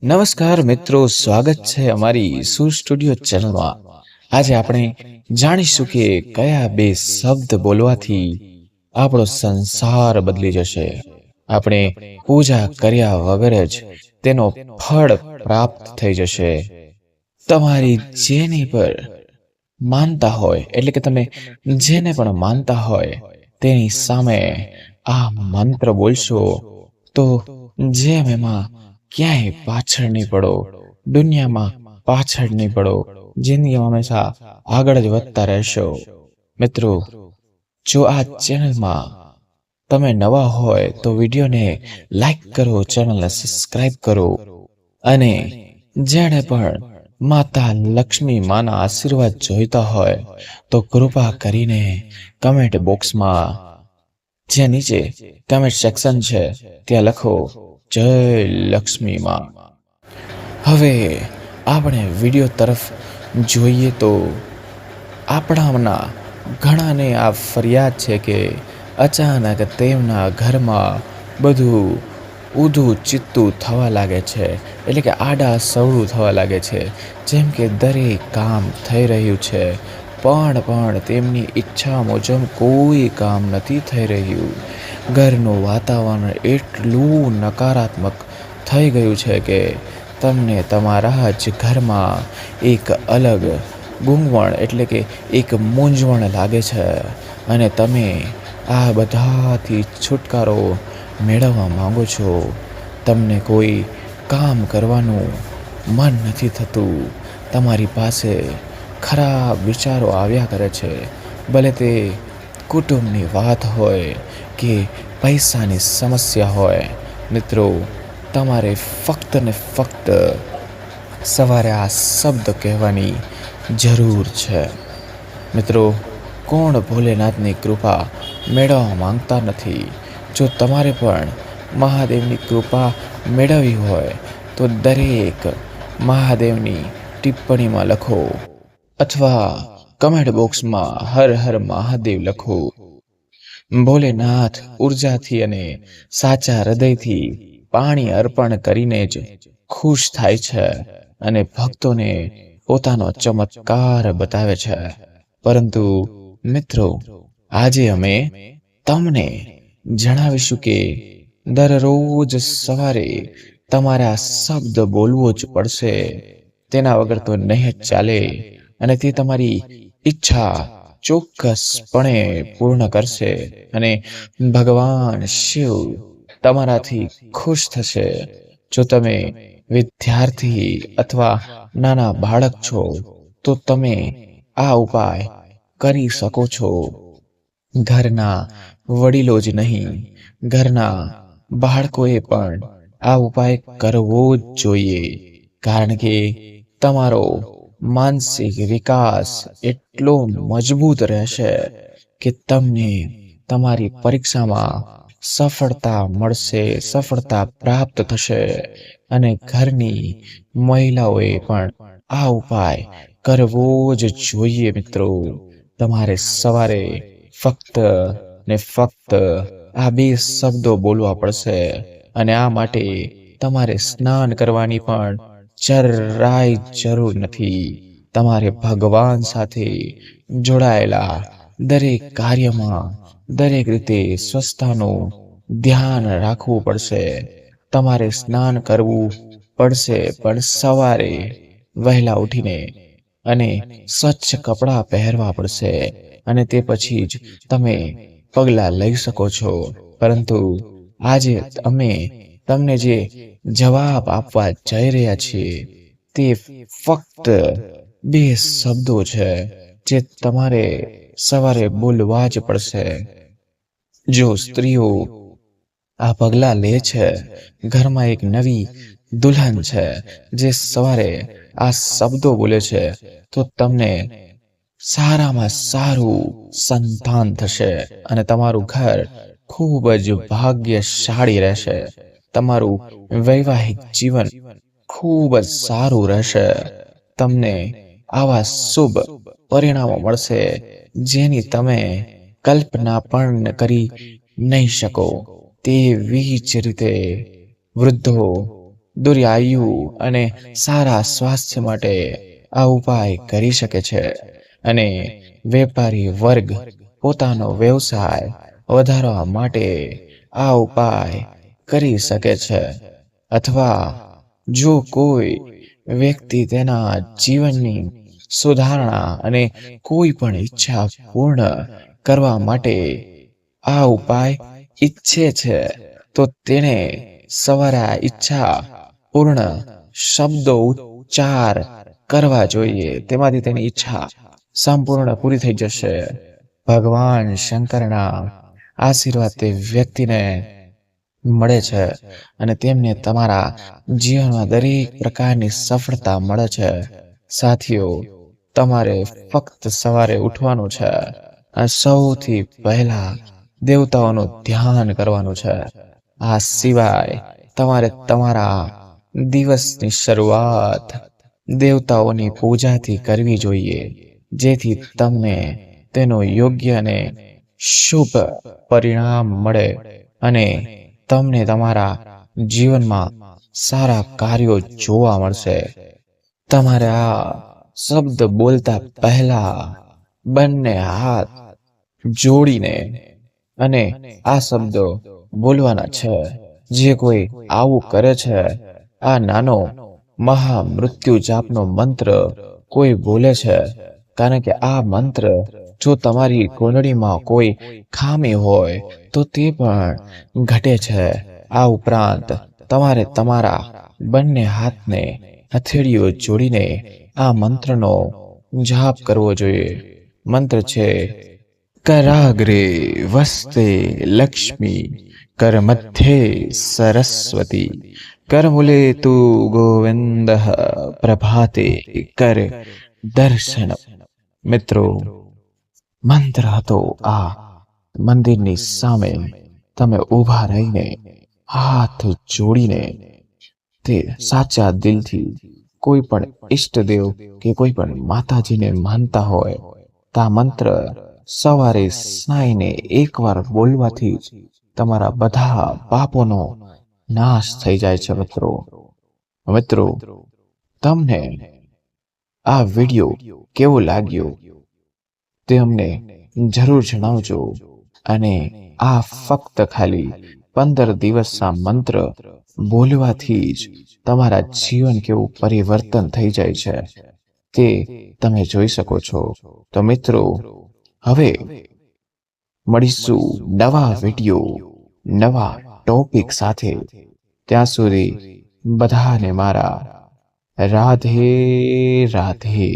નમસ્કાર મિત્રો, સ્વાગત છે અમારી સૂર સ્ટુડિયો ચેનલમાં। આજે આપણે જાણીશું કે કયા બે શબ્દ બોલવાથી આપણો સંસાર બદલી જશે। આપણે પૂજા કર્યા વગર જ તેનો ફળ પ્રાપ્ત થઈ જશે। તમારી જેની પર માનતા હોય, એટલે કે તમે જેને પણ માનતા હોય તેની સામે આ મંત્ર બોલશો તો જેમ એમાં ક્યાંય પાછળ નહીં પડો, દુનિયામાં પાછળ નહીં પડો, જિંદગીમાં હંમેશા આગળ જ વધતા રહેશો। મિત્રો, જો આ ચેનલમાં તમે નવા હોય તો વિડીયોને લાઈક કરો, ચેનલને સબસ્ક્રાઇબ કરો અને જેણે પણ માતા લક્ષ્મી માના આશીર્વાદ જોઈતા હોય તો કૃપા કરીને કમેન્ટ બોક્સમાં જે નીચે કમેન્ટ સેક્શન છે ત્યાં લખો જય લક્ષ્મી માં। હવે આપણે વિડીયો તરફ જોઈએ તો આપણાના ઘણાને આ ફરિયાદ છે કે અચાનક તેમના ઘરમાં બધું ઊંધું ચિત્તું થવા લાગે છે, એટલે કે આડા સવળું થવા લાગે છે। જેમ કે દરેક કામ થઈ રહ્યું છે પણ તેમની ઈચ્છા મુજબ કોઈ કામ નથી થઈ રહ્યું। ઘરનું વાતાવરણ એટલું નકારાત્મક થઈ ગયું છે કે તમને તમારા જ ઘરમાં એક અલગ ગૂંગવણ, એટલે કે એક મૂંઝવણ લાગે છે અને તમે આ બધાથી છુટકારો મેળવવા માંગો છો। તમને કોઈ કામ કરવાનું મન નથી થતું, તમારી પાસે ખરાબ વિચારો આવ્યા કરે છે, ભલે તે કુટુંબની વાત હોય કે પૈસાની સમસ્યા હોય। મિત્રો, તમારે ફક્ત ને ફક્ત સવારે આ શબ્દ કહેવાની જરૂર છે। મિત્રો, કોણ ભોલેનાથની કૃપા મેળવવા માંગતા નથી? જો તમારે પણ મહાદેવની કૃપા મેળવવી હોય તો દરેક મહાદેવની ટિપ્પણીમાં લખો અથવા કમેન્ટ બોક્સમાં હર હર મહાદેવ લખો। ભોલેનાથ ઉર્જાથી અને સાચા હૃદયથી પાણી અર્પણ કરીને જ ખુશ થાય છે અને ભક્તોને પોતાનો ચમત્કાર બતાવે છે। પરંતુ મિત્રો, આજે અમે તમને જણાવીશું કે દરરોજ સવારે તમારે આ શબ્દ બોલવો જ પડશે, તેના વગર તો નહીં જ ચાલે અને તે તમારી ઈચ્છા ચોક્કસપણે પૂર્ણ કરશે અને ભગવાન શિવ તમારાથી ખુશ થશે। જો તમે વિદ્યાર્થી અથવા નાના બાળક છો તો તમે આ ઉપાય કરી શકો છો। ઘરના વડીલો જ નહીં, ઘરના બાળકોએ પણ આ ઉપાય કરવો જ જોઈએ, કારણ કે તમારો માનસિક વિકાસ એટલો મજબૂત રહેશે કે તમને તમારી પરીક્ષામાં સફળતા મળશે, સફળતા પ્રાપ્ત થશે અને ઘરની મહિલાઓએ પણ આ ઉપાય કરવો જ જોઈએ। મિત્રો, તમારે સવારે ફક્ત ને ફક્ત આ બે શબ્દો બોલવા પડશે અને આ માટે તમારે સ્નાન કરવાની પણ જરાય જરૂર નથી। તમારે ભગવાન સાથે જોડાયેલા દરેક કાર્યમાં દરેક રીતે સ્વસ્થતાનું ધ્યાન રાખવું પડશે। તમારે સ્નાન કરવું પડશે, પણ સવારે વહેલા ઉઠીને અને સ્વચ્છ કપડાં પહેરવા પડશે અને તે પછી જ તમે પગલાં લઈ શકો છો। પરંતુ આજે અમે તમને જે જવાબ આપવા જઈ રહ્યા છીએ તે ફક્ત બે શબ્દો છે જે તમારે સવારે બોલવા જ પડશે। જો સ્ત્રીઓ આ પગલાં લે છે, ઘરમાં એક નવી દુલ્હન છે જે સવારે આ શબ્દો બોલે છે, તો તમને સારામાં સારું સંતાન થશે અને તમારું ઘર ખૂબ જ ભાગ્યશાળી રહેશે। તમારું વૈવાહિક જીવન ખૂબ જ સારું રહેશે। તમને આવા શુભ પરિણામો મળશે જેની તમે કલ્પના પણ કરી નહીં શકો। તેવી જ રીતે વૃદ્ધો દુર્યાયુ અને સારા સ્વાસ્થ્ય માટે આ ઉપાય કરી શકે છે. અને વેપારી વર્ગ પોતાનો વ્યવસાય વધારવા માટે આ ઉપાય કરી શકે છે. અથવા જો કોઈ વ્યક્તિ તેના જીવનની સુધારણા અને કોઈ પણ ઈચ્છા પૂર્ણ કરવા માટે આ ઉપાય ઈચ્છે છે, તો તેને સવારે આ ઈચ્છા પૂર્ણ શબ્દો ઉચ્ચાર કરવા જોઈએ. તેમાંથી તેની ઈચ્છા સંપૂર્ણ પૂરી થઈ જશે. ભગવાન શંકરના આશીર્વાદ તે વ્યક્તિને મળે છે અને તેમને તમારા જીવનમાં દરેક પ્રકારની સફળતા મળે છે. સાથીઓ, તમારે ફક્ત સવારે ઉઠવાનું છે અને સૌથી પહેલા દેવતાઓનું ધ્યાન કરવાનું છે. આ સિવાય તમારે તમારા દિવસની શરૂઆત દેવતાઓની પૂજાથી કરવી જોઈએ, જેથી તમને તેનું યોગ્ય અને શુભ પરિણામ મળે અને તમને તમારા જીવનમાં સારા કાર્યો જોવા મળશે. તમારે આ શબ્દ બોલતા પહેલા બંને હાથ જોડીને અને આ શબ્દો બોલવાના છે. જે કોઈ આવું કરે છે, આ નાનો મહામૃત્યુ જાપનો મંત્ર કોઈ બોલે છે, કારણ કે આ મંત્ર જો તમારી કુંડળીમાં કોઈ ખામી હોય તો તે પણ ઘટે છે. આ ઉપરાંત તમારે તમારા બંને હાથને હથેળીઓ જોડીને આ મંત્રનો જાપ કરવો જોઈએ. મંત્ર છે: कराग्रे वस्ते लक्ष्मी, कर मध्ये सरस्वती, करमूले तु गोविंद, प्रभाते कर दर्शन. મિત્રો, મંત્ર હતો આ. મંદિરની સામે તમે ઊભા રહીને હાથ જોડીને તે સાચા દિલથી કોઈ પણ ઈષ્ટદેવ કે કોઈ પણ માતાજીને માનતા હોય તો આ મંત્ર સવારે સ્નાઈને એકવાર બોલવાથી જ તમારા બધા પાપોનો નાશ થઈ જાય છે. મિત્રો, તમને આ વિડિયો કેવો લાગ્યો તે અમને જરૂર જણાવજો. અને આ ફક્ત ખાલી 15 દિવસના મંત્ર બોલવાથી જ તમારા જીવન કેવું પરિવર્તન થઈ જાય છે તે તમે જોઈ શકો છો. તો મિત્રો, હવે મળીશું નવા વિડિયો નવા ટોપિક સાથે. ત્યાં સુધી બધાને મારા રાધે રાધે.